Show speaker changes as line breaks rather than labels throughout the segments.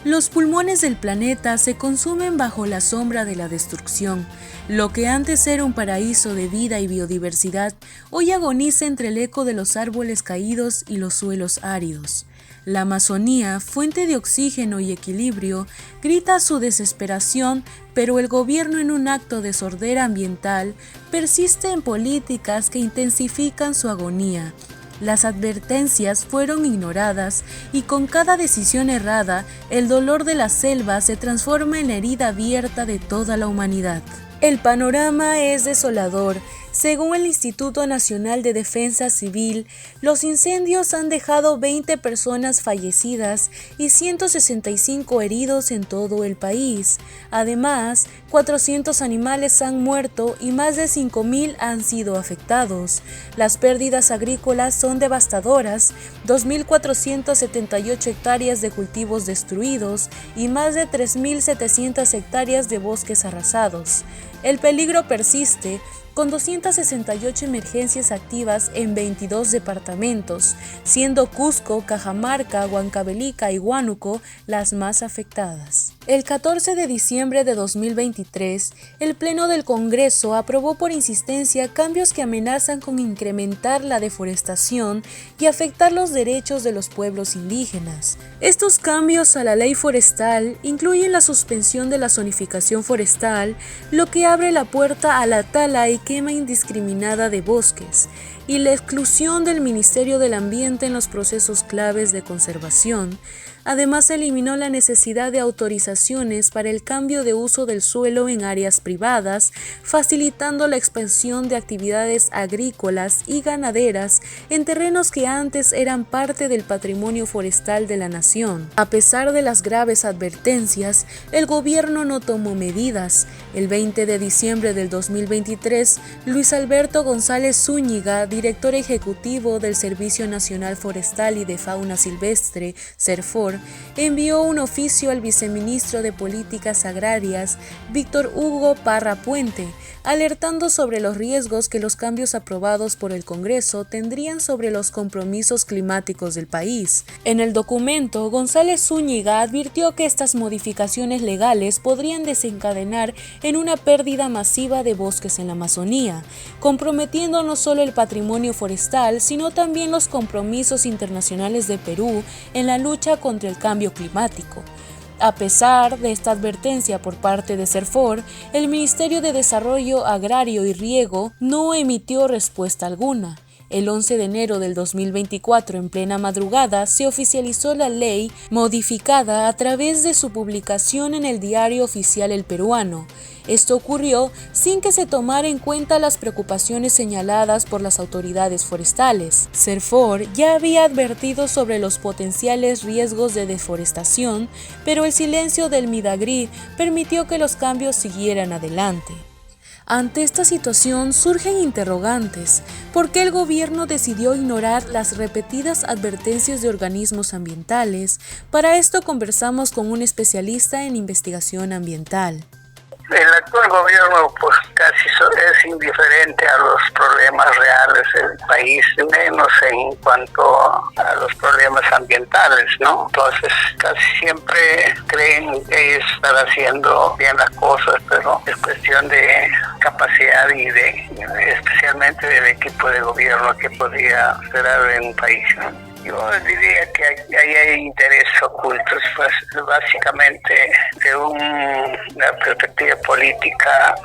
Los pulmones del planeta se consumen bajo la sombra de la destrucción. Lo que antes era un paraíso de vida y biodiversidad, hoy agoniza entre el eco de los árboles caídos y los suelos áridos. La Amazonía, fuente de oxígeno y equilibrio, grita su desesperación, pero el gobierno, en un acto de sordera ambiental, persiste en políticas que intensifican su agonía. Las advertencias fueron ignoradas y con cada decisión errada, el dolor de la selva se transforma en la herida abierta de toda la humanidad. El panorama es desolador. Según el Instituto Nacional de Defensa Civil, los incendios han dejado 20 personas fallecidas y 165 heridos en todo el país. Además, 400 animales han muerto y más de 5.000 han sido afectados. Las pérdidas agrícolas son devastadoras: 2.478 hectáreas de cultivos destruidos y más de 3.700 hectáreas de bosques arrasados. El peligro persiste, con 268 emergencias activas en 22 departamentos, siendo Cusco, Cajamarca, Huancavelica y Huánuco las más afectadas. El 14 de diciembre de 2023, el Pleno del Congreso aprobó por insistencia cambios que amenazan con incrementar la deforestación y afectar los derechos de los pueblos indígenas. Estos cambios a la ley forestal incluyen la suspensión de la zonificación forestal, lo que abre la puerta a la tala y quema indiscriminada de bosques, y la exclusión del Ministerio del Ambiente en los procesos claves de conservación. Además, se eliminó la necesidad de autorizaciones para el cambio de uso del suelo en áreas privadas, facilitando la expansión de actividades agrícolas y ganaderas en terrenos que antes eran parte del patrimonio forestal de la nación. A pesar de las graves advertencias, el gobierno no tomó medidas. El 20 de diciembre del 2023, Luis Alberto González Zúñiga, director ejecutivo del Servicio Nacional Forestal y de Fauna Silvestre, SERFOR, envió un oficio al viceministro de Políticas Agrarias, Víctor Hugo Parra Puente, alertando sobre los riesgos que los cambios aprobados por el Congreso tendrían sobre los compromisos climáticos del país. En el documento, González Zúñiga advirtió que estas modificaciones legales podrían desencadenar en una pérdida masiva de bosques en la Amazonía, comprometiendo no solo el patrimonio forestal, sino también los compromisos internacionales de Perú en la lucha contra el cambio climático. A pesar de esta advertencia por parte de SERFOR, el Ministerio de Desarrollo Agrario y Riego no emitió respuesta alguna. El 11 de enero del 2024, en plena madrugada, se oficializó la ley modificada a través de su publicación en el Diario Oficial El Peruano. Esto ocurrió sin que se tomara en cuenta las preocupaciones señaladas por las autoridades forestales. SERFOR ya había advertido sobre los potenciales riesgos de deforestación, pero el silencio del Midagri permitió que los cambios siguieran adelante. Ante esta situación surgen interrogantes. ¿Por qué el gobierno decidió ignorar las repetidas advertencias de organismos ambientales? Para esto conversamos con un especialista en investigación ambiental.
El actual gobierno pues casi es indiferente a los problemas reales del país, menos en cuanto a los problemas ambientales, ¿no? Entonces casi siempre creen que ellos están haciendo bien las cosas, pero es cuestión de capacidad y especialmente del equipo de gobierno que podría operar en un país, ¿no? Yo diría que ahí hay intereses ocultos, pues básicamente de una perspectiva política.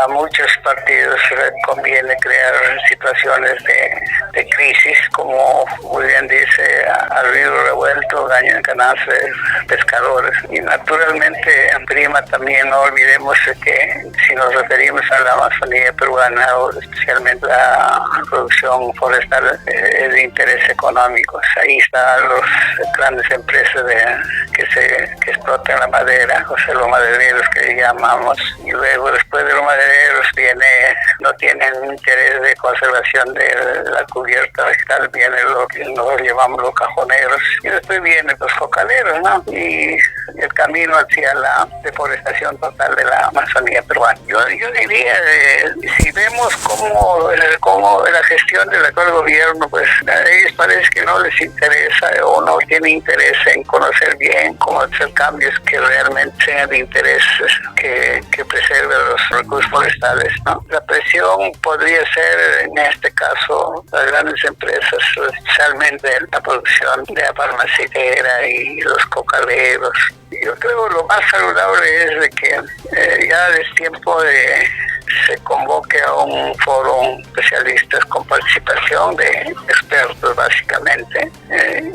A muchos partidos conviene crear situaciones de crisis, como muy bien dice, al río revuelto daño en ganancias de pescadores. Y naturalmente prima también, no olvidemos que si nos referimos a la Amazonía peruana, o especialmente la producción forestal, es de interés económico. Ahí están las grandes empresas que explotan la madera, o sea, los madereros que llamamos, y luego después de los madereros no tienen interés de conservación de la cubierta vegetal, viene lo que nosotros llamamos los cajoneros, y después vienen los cocaleros, ¿no? Y el camino hacia la deforestación total de la Amazonía peruana. Yo diría, si vemos cómo la gestión del actual gobierno, pues ellos parece que no les interesa o no tienen interés en conocer bien cómo hacer cambios que realmente sean de interés, que preserven los recursos forestales, ¿no? La presión podría ser, en este caso, las grandes empresas, especialmente la producción de la farmacéutica y los cocaleros. Yo creo lo más saludable es de que ya es tiempo de se convoque a un foro de especialistas con participación de expertos básicamente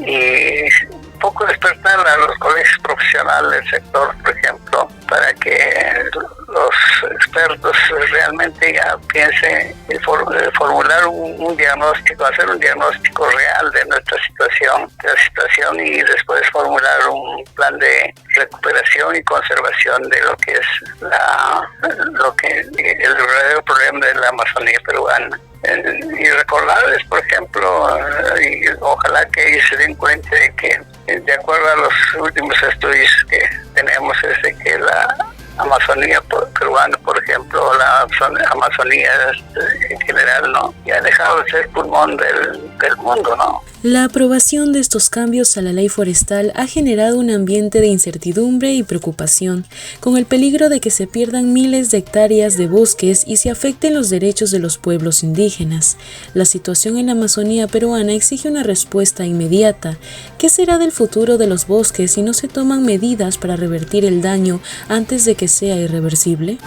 y un poco despertar a los colegios profesionales del sector, por ejemplo, para que los expertos realmente ya piensen en formular un diagnóstico, hacer un diagnóstico real de nuestra situación y después formular un plan de recuperación y conservación de lo que es el verdadero problema de la Amazonía peruana. Y recordarles, por ejemplo, y ojalá que ellos se den cuenta de que, de acuerdo a los últimos estudios que tenemos, es de que la Amazonía peruana, por ejemplo, la Amazonía en general, ¿no? Ya ha dejado de ser pulmón del mundo, ¿no?
La aprobación de estos cambios a la ley forestal ha generado un ambiente de incertidumbre y preocupación, con el peligro de que se pierdan miles de hectáreas de bosques y se afecten los derechos de los pueblos indígenas. La situación en la Amazonía peruana exige una respuesta inmediata. ¿Qué será del futuro de los bosques si no se toman medidas para revertir el daño antes de que sea irreversible?